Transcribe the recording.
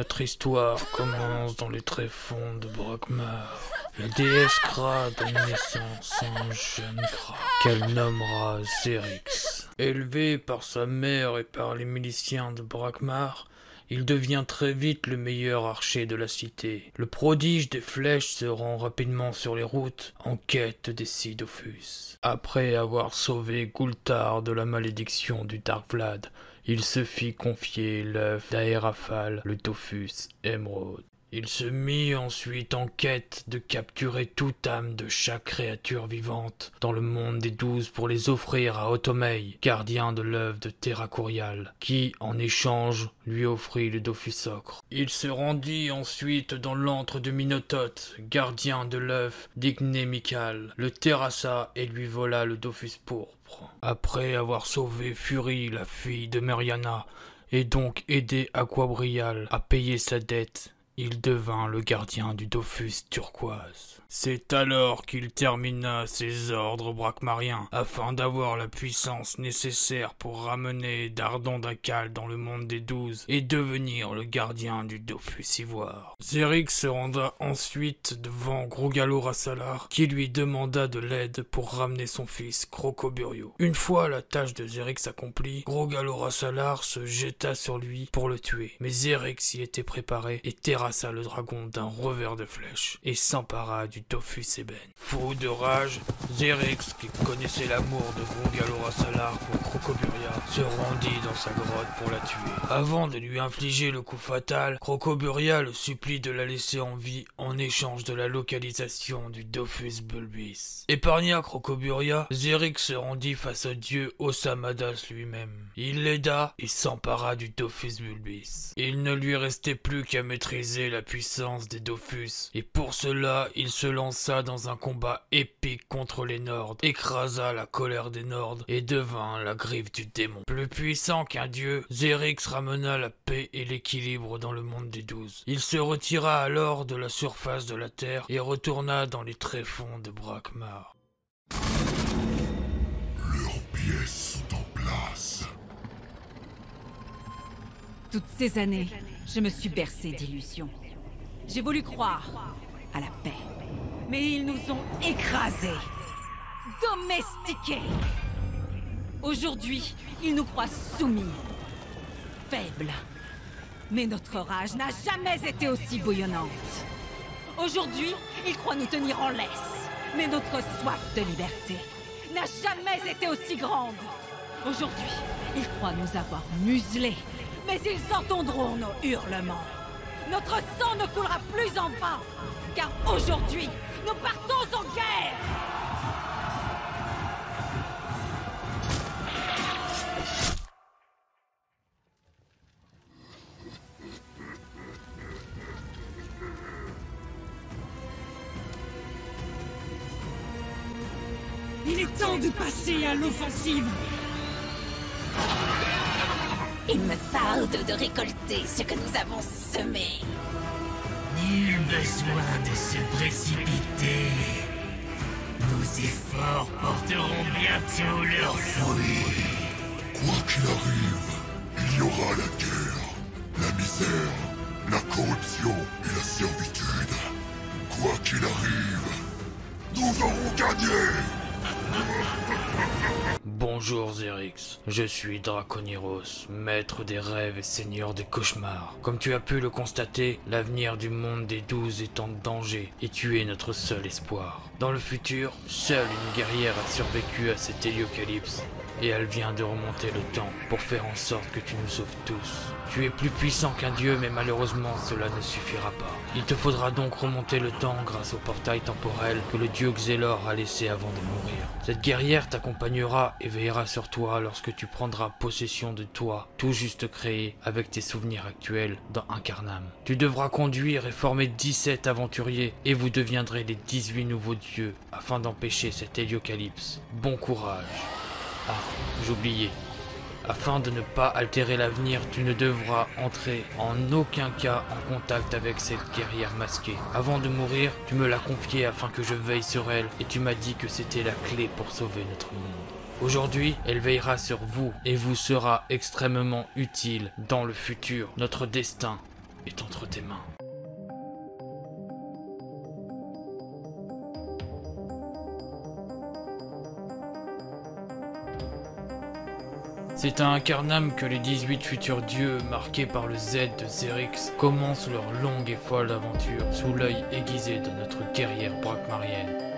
Notre histoire commence dans les tréfonds de Brakmar. La déesse Kra donne naissance à un jeune Kra, qu'elle nommera Zerix. Élevé par sa mère et par les miliciens de Brakmar, il devient très vite le meilleur archer de la cité. Le prodige des flèches se rend rapidement sur les routes en quête des Sidofus. Après avoir sauvé Gultar de la malédiction du Dark Vlad, il se fit confier l'œuf d'Aéraphale, le Dofus émeraude. Il se mit ensuite en quête de capturer toute âme de chaque créature vivante dans le monde des 12 pour les offrir à Otomei, gardien de l'œuf de Terracurial, qui, en échange, lui offrit le Dofus ocre. Il se rendit ensuite dans l'antre de Minotote, gardien de l'œuf d'Ignémical, le terrassa et lui vola le Dofus pourpre. Après avoir sauvé Fury, la fille de Meriana, et donc aidé Aquabrial à payer sa dette, il devint le gardien du Dofus turquoise. C'est alors qu'il termina ses ordres brakmariens afin d'avoir la puissance nécessaire pour ramener Dardon-Dakal dans le monde des 12 et devenir le gardien du Dofus ivoire. Zerix se renda ensuite devant Grogalo-Rassalar qui lui demanda de l'aide pour ramener son fils Crocoburio. Une fois la tâche de Zerix accomplie, Grogalo-Rassalar se jeta sur lui pour le tuer, mais Zerix y était préparé et terrassa le dragon d'un revers de flèche et s'empara du Dofus ébène. Fou de rage, Zerix, qui connaissait l'amour de Grogalo-Rassalar pour Crocoburia, se rendit dans sa grotte pour la tuer. Avant de lui infliger le coup fatal, Crocoburia le supplie de la laisser en vie en échange de la localisation du Dofus Bulbis. Épargna Crocoburia, Zerix se rendit face au dieu Osamadas lui-même. Il l'aida et s'empara du Dofus Bulbis. Il ne lui restait plus qu'à maîtriser la puissance des Dofus, et pour cela, il se lança dans un combat épique contre les Nords, écrasa la colère des Nords et devint la griffe du démon. Plus puissant qu'un dieu, Zerix ramena la paix et l'équilibre dans le monde des 12. Il se retira alors de la surface de la terre et retourna dans les tréfonds de Brakmar. Leurs pièces sont en place. Toutes ces années, je me suis bercée d'illusions. J'ai voulu croire à la paix. Mais ils nous ont écrasés, domestiqués. Aujourd'hui, ils nous croient soumis, faibles. Mais notre rage n'a jamais été aussi bouillonnante. Aujourd'hui, ils croient nous tenir en laisse. Mais notre soif de liberté n'a jamais été aussi grande. Aujourd'hui, ils croient nous avoir muselés. Mais ils entendront nos hurlements. Notre sang ne coulera plus en vain. Car aujourd'hui, nous partons en guerre! Il est temps de passer à l'offensive! Il me tarde de récolter ce que nous avons semé. Nul besoin de se précipiter. Nos efforts porteront bientôt leurs fruits. Quoi qu'il arrive, il y aura la guerre, la misère, la corruption et la servitude. Quoi qu'il arrive, nous aurons gagné! Bonjour Zerix, je suis Draconiros, maître des rêves et seigneur des cauchemars. Comme tu as pu le constater, l'avenir du monde des 12 est en danger et tu es notre seul espoir. Dans le futur, seule une guerrière a survécu à cet héliocalypse et elle vient de remonter le temps pour faire en sorte que tu nous sauves tous. Tu es plus puissant qu'un dieu, mais malheureusement cela ne suffira pas. Il te faudra donc remonter le temps grâce au portail temporel que le dieu Xelor a laissé avant de mourir. Cette guerrière t'accompagnera et veillera sur toi lorsque tu prendras possession de toi, tout juste créé avec tes souvenirs actuels dans Incarnam. Tu devras conduire et former 17 aventuriers et vous deviendrez les 18 nouveaux dieux afin d'empêcher cet héliocalypse. Bon courage. Ah, j'oubliais. Afin de ne pas altérer l'avenir, tu ne devras entrer en aucun cas en contact avec cette guerrière masquée. Avant de mourir, tu me l'as confiée afin que je veille sur elle et tu m'as dit que c'était la clé pour sauver notre monde. Aujourd'hui, elle veillera sur vous et vous sera extrêmement utile dans le futur. Notre destin est entre tes mains. C'est à Incarnam que les 18 futurs dieux, marqués par le Z de Zerix, commencent leur longue et folle aventure sous l'œil aiguisé de notre guerrière Brakmarienne.